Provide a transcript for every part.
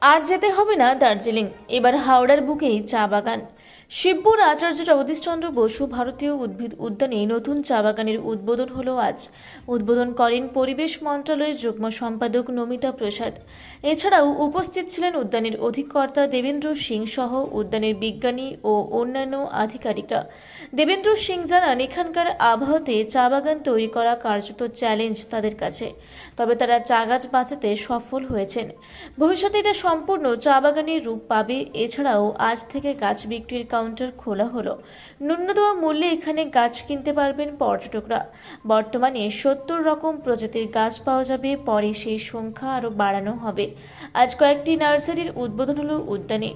আর যেতে হবে না দার্জিলিং, এবার হাওড়ার বুকেই চা বাগান। শিবপুর আচার্য জগদীশচন্দ্র বসু ভারতীয় উদ্ভিদ উদ্যানে নতুন চা বাগানের উদ্বোধন হলো আজ। উদ্বোধন করেন পরিবেশ মন্ত্রণালয়ের যুগ্ম সম্পাদক নমিতা প্রসাদ। এছাড়াও উপস্থিত ছিলেন উদ্যানের অধিকর্তা দেবেন্দ্র সিং সহ উদ্যানের বিজ্ঞানী ও অন্যান্য আধিকারিকরা। দেবেন্দ্র সিং জানান, এখানকার আবহাওয়াতে চা বাগান তৈরি করা কার্যত চ্যালেঞ্জ তাদের কাছে, তবে তারা চা গাছ বাঁচাতে সফল হয়েছেন। ভবিষ্যতে এটা সম্পূর্ণ চা বাগানের রূপ পাবে। এছাড়াও আজ থেকে গাছ বিক্রির কাউন্টার খোলা হলো। ন্যূনতম মূল্যে এখানে গাছ কিনতে পারবেন পর্যটকরা। বর্তমানে 70 রকম প্রজাতির গাছ পাওয়া যাবে, পরে সেই সংখ্যা আরও বাড়ানো হবে। আজ কয়েকটি নার্সারির উদ্বোধন হলো উদ্যানে।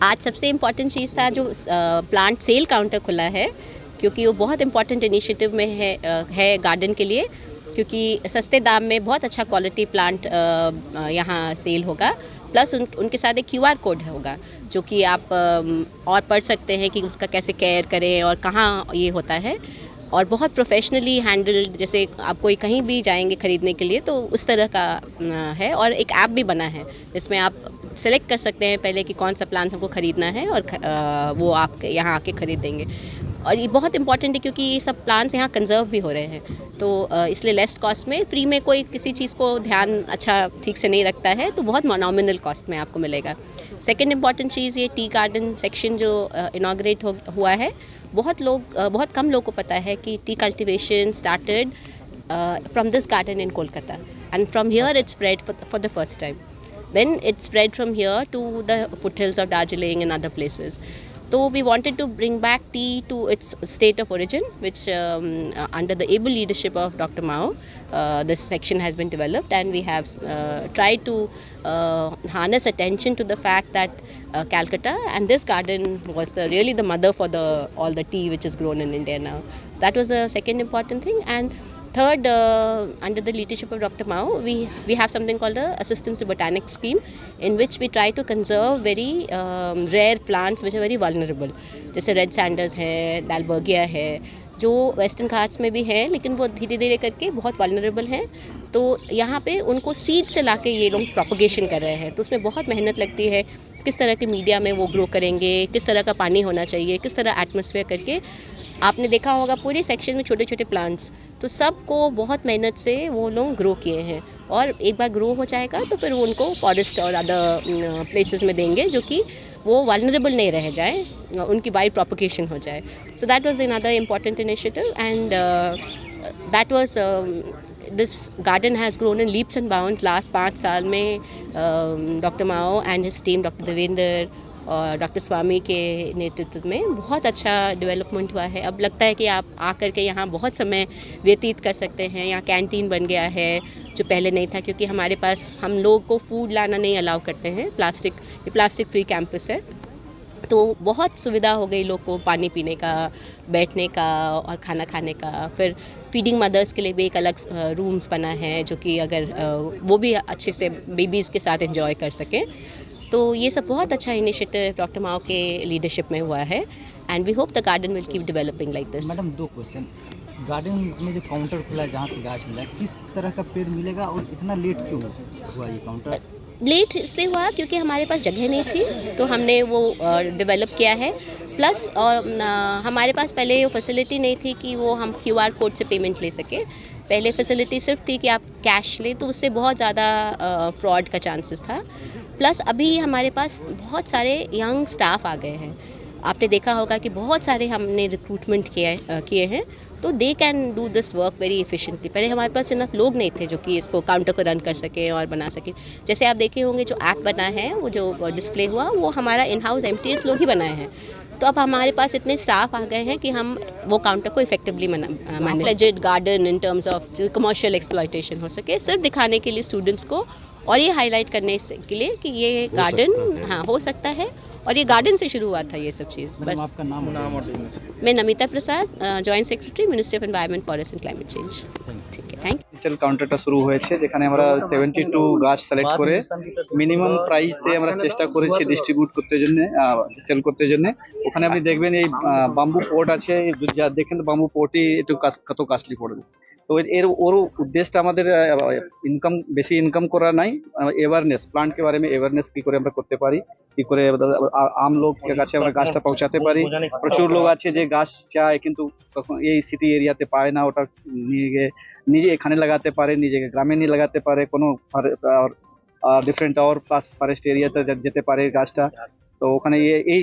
आज सबसे इम्पॉर्टेंट चीज़ था जो प्लांट सेल काउंटर खुला है, क्योंकि वो बहुत इम्पॉर्टेंट इनिशिएटिव में है गार्डन के लिए, क्योंकि सस्ते दाम में बहुत अच्छा क्वालिटी प्लांट यहाँ सेल होगा। प्लस उनके साथ एक QR कोड होगा जो कि आप और पढ़ सकते हैं कि उसका कैसे केयर करें और कहाँ ये होता है, और बहुत प्रोफेशनली हैंडल्ड, जैसे आप कोई कहीं भी जाएंगे ख़रीदने के लिए तो उस तरह का है। और एक ऐप भी बना है जिसमें आप सेलेक्ट कर सकते हैं पहले कि कौन सा प्लान हमको ख़रीदना है, और वो आप यहाँ आके ख़रीद देंगे। और ये बहुत इंपॉर्टेंट है क्योंकि ये सब प्लान्स यहाँ कंजर्व भी हो रहे हैं, तो इसलिए लेस कॉस्ट में, फ्री में कोई किसी चीज़ को ध्यान अच्छा ठीक से नहीं रखता है तो बहुत नॉमिनल कॉस्ट में आपको मिलेगा। सेकेंड इम्पॉर्टेंट चीज़, ये टी गार्डन सेक्शन जो इनाग्रेट हुआ है, बहुत कम लोग को पता है कि T cultivation started from this garden in Kolkata, and from here it spread for the first time. Then it spread from here to the foothills of Darjeeling and other places. So we wanted to bring back tea to its state of origin, which under the able leadership of Dr. Mao, this section has been developed, and we have tried to harness attention to the fact that Calcutta and this garden was really the mother for all the tea which is grown in India now. So that was the second important thing. And third, under the leadership of Dr. Mao, we have something called the Assistance to Botanics scheme, in which we try to conserve very rare plants which are very vulnerable. जैसे red Sanders है, डालबर्गिया है, जो western Ghats में भी हैं लेकिन वो धीरे धीरे करके बहुत वल्नरेबल हैं। तो यहाँ पे उनको सीड से लाके ये लोग प्रोपगेशन कर रहे हैं, तो उसमें बहुत मेहनत लगती है। किस तरह के मीडिया में वो ग्रो करेंगे, किस तरह का पानी होना चाहिए, किस तरह एटमॉस्फेयर करके, आपने देखा होगा पूरे सेक्शन में छोटे छोटे प्लांट्स, तो सबको बहुत मेहनत से वो लोग ग्रो किए हैं। और एक बार ग्रो हो जाएगा तो फिर वो उनको फॉरेस्ट और अदर प्लेसेस में देंगे, जो कि वो वल्नरेबल नहीं रह जाए, उनकी वाइड प्रोपगेशन हो जाए। So that was another important initiative, and that was this garden has grown in leaps and bounds. Last 5 साल में doctor Mao and his team, doctor Devendra और डॉक्टर स्वामी के नेतृत्व में बहुत अच्छा डेवलपमेंट हुआ है। अब लगता है कि आप आकर के यहाँ बहुत समय व्यतीत कर सकते हैं। यहाँ कैंटीन बन गया है जो पहले नहीं था, क्योंकि हमारे पास हम लोग को फूड लाना नहीं अलाउ करते हैं। प्लास्टिक फ्री कैंपस है, तो बहुत सुविधा हो गई लोग को पानी पीने का, बैठने का और खाना खाने का। फिर फीडिंग मदर्स के लिए भी एक अलग रूम्स बना है, जो कि अगर वो भी अच्छे से बेबीज़ के साथ एंजॉय कर सकें। तो ये सब बहुत अच्छा इनिशिएटिव डॉक्टर माओ के लीडरशिप में हुआ है, and we hope the garden will keep developing like this. Madam, 2 question. Garden में जो काउंटर खुला है जहाँ से गाछ मिला है, किस तरह का पेड़ मिलेगा और इतना लेट क्यों हुआ ये काउंटर? लेट इसलिए हुआ क्योंकि हमारे पास जगह नहीं थी, तो हमने वो डेवलप किया है। प्लस और हमारे पास पहले वो फैसिलिटी नहीं थी कि वो हम QR कोड से पेमेंट ले सके। पहले फैसिलिटी सिर्फ थी कि आप कैश लें, तो उससे बहुत ज़्यादा फ्रॉड का चांसेस था। प्लस अभी हमारे पास बहुत सारे यंग स्टाफ आ गए हैं। आपने देखा होगा कि बहुत सारे हमने रिक्रूटमेंट किए हैं, तो they can do this work very efficiently. पहले हमारे पास इनफ लोग नहीं थे जो कि इसको काउंटर को रन कर सकें और बना सकें। जैसे आप देखे होंगे जो ऐप बना है, वो जो डिस्प्ले हुआ, वो हमारा इन हाउस MTS लोग ही बनाए हैं। तो अब हमारे पास इतने स्टाफ आ गए हैं कि हम वो काउंटर को effectively manage garden in terms of commercial exploitation हो सके, सिर्फ दिखाने के लिए स्टूडेंट्स को, और ये हाईलाइट करने के लिए कि ये गार्डन हो सकता है, और ये गार्डन से शुरू हुआ था ये सब चीज़। बस आपका नाम और मैं Namita Prasad, joint secretary, ministry of environment, forest and climate change. ठीक है, थैंक यू। সেল কাউন্টারটা শুরু হয়েছে, যেখানে আমরা 72 গাছ সিলেক্ট করে মিনিমাম প্রাইসতে আমরা চেষ্টা করেছি ডিস্ট্রিবিউট করতে জন্য, সেল করতে জন্য। ওখানে আপনি দেখবেন এই বাম্বু পোর্ট আছে, যা দেখেন বাম্বু পোর্টই একটু কত কাস্টলি পড়বে। তো ওর উদ্দেশ্যটা আমাদের বেশি ইনকাম করা নাই, অ্যাওয়ারনেস, প্লান্ট কে বারে মে অ্যাওয়ারনেস কি করে আমরা করতে পারি, কি করে আম লোকের কাছে আমরা গাছটা পৌঁছাতে পারি। প্রচুর লোক আছে যে গাছ চায় কিন্তু তখন এই সিটি এরিয়াতে পায় না, ওটা নিয়ে গিয়ে নিজে এখানে লাগাতে পারে, নিজেকে গ্রামে নিয়ে লাগাতে পারে, কোনো ডিফারেন্ট আর প্লাস ফরেস্ট এরিয়াতে যেতে পারে গাছটা। তো ওখানে এই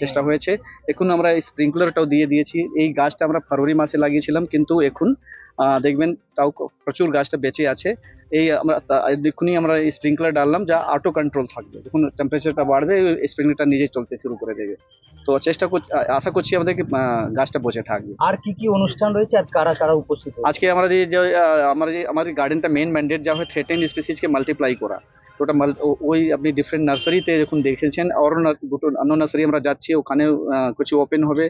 চেষ্টা হয়েছে। এখন আমরা স্প্রিংকলারটাও দিয়ে দিয়েছি। এই গাছটা আমরা ফেব্রুয়ারি মাসে লাগিয়েছিলাম, কিন্তু এখন দেখবেন তাও প্রচুর গাছটা বেঁচে আছে। এই আমরা এক্ষুনি আমরা স্প্রিংকলার ডাললাম, যা অটো কন্ট্রোল থাকবে, যখন টেম্পারেচারটা বাড়বে স্প্রিংকলারটা নিজেই চলতে শুরু করে দেবে। তো চেষ্টা করছি, আশা করছি আমাদেরকে গাছটা বেঁচে থাকবে। আর কি অনুষ্ঠান রয়েছে আর কারা কারা উপস্থিত? আজকে আমাদের গার্ডেনটা মেন ম্যান্ডেট যা হয় থ্রেটেন্ড স্পিসিসকে মাল্টিপ্লাই করা। তো ওটা ওই আপনি ডিফারেন্ট নার্সারিতে যখন দেখেছেন, আরও দুটো অন্য নার্সারি আমরা যাচ্ছি, ওখানেও কিছু ওপেন হবে,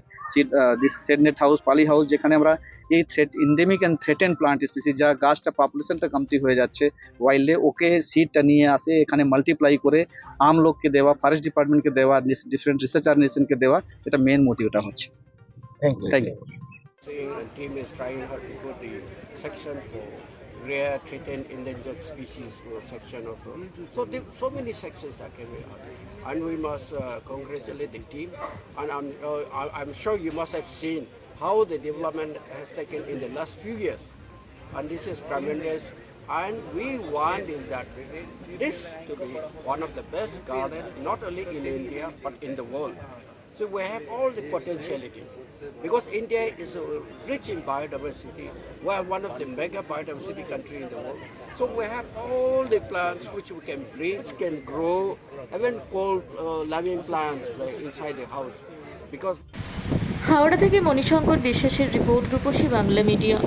সেডনেট হাউস, পালি হাউস, যেখানে আমরা এই ইন্ডেমিক অ্যান্ড থ্রেটেন্ড প্লান্ট স্পিসিস, যা গাছটা পপুলেশনটা কমতি হয়ে যাচ্ছে ওয়াইল্ডে, ওকে সিডটা নিয়ে আসে এখানে মাল্টিপ্লাই করে আম লোককে দেওয়া, ফরেস্ট ডিপার্টমেন্টকে দেওয়া, ডিফারেন্ট রিসার্চ অর্গানাইজেশনকে দেওয়া, এটা মেন মোটিভটা হচ্ছে। Thank you. The team is trying hard to put the section for rare, threatened, endangered species section of so many sections are coming out, and we must congratulate the team. And I'm sure you must have seen how the development has taken in the last few years, and this is tremendous. And we want is that this to be one of the best gardens, not only in India but in the world. So we have all the potentiality. Because India is rich in biodiversity, we are one of the mega biodiversity country in the world. So we have all the plants which we can breed, which can grow, even called living plants like inside the house. Because Howrah থেকে মণিশঙ্কর বিশ্বাসের report, রূপসী Bangla media.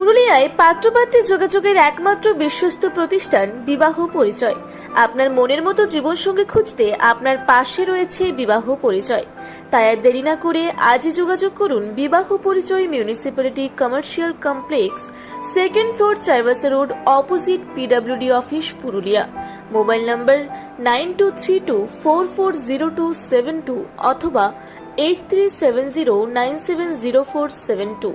পুরুলিয়ায় পাত্রপাত্রী যোগাযোগের একমাত্র বিশ্বস্ত প্রতিষ্ঠান বিবাহ পরিচয়। আপনার মনের মতো জীবনসঙ্গী খুঁজতে আপনার পাশে রয়েছে বিবাহ পরিচয়। তাই আর দেরি না করে আজই যোগাযোগ করুন বিবাহ পরিচয়, municipality commercial complex, 2nd floor, Chaibasa road, opposite PWD office, Purulia. Mobile নম্বর 9232440272 অথবা 8370970472।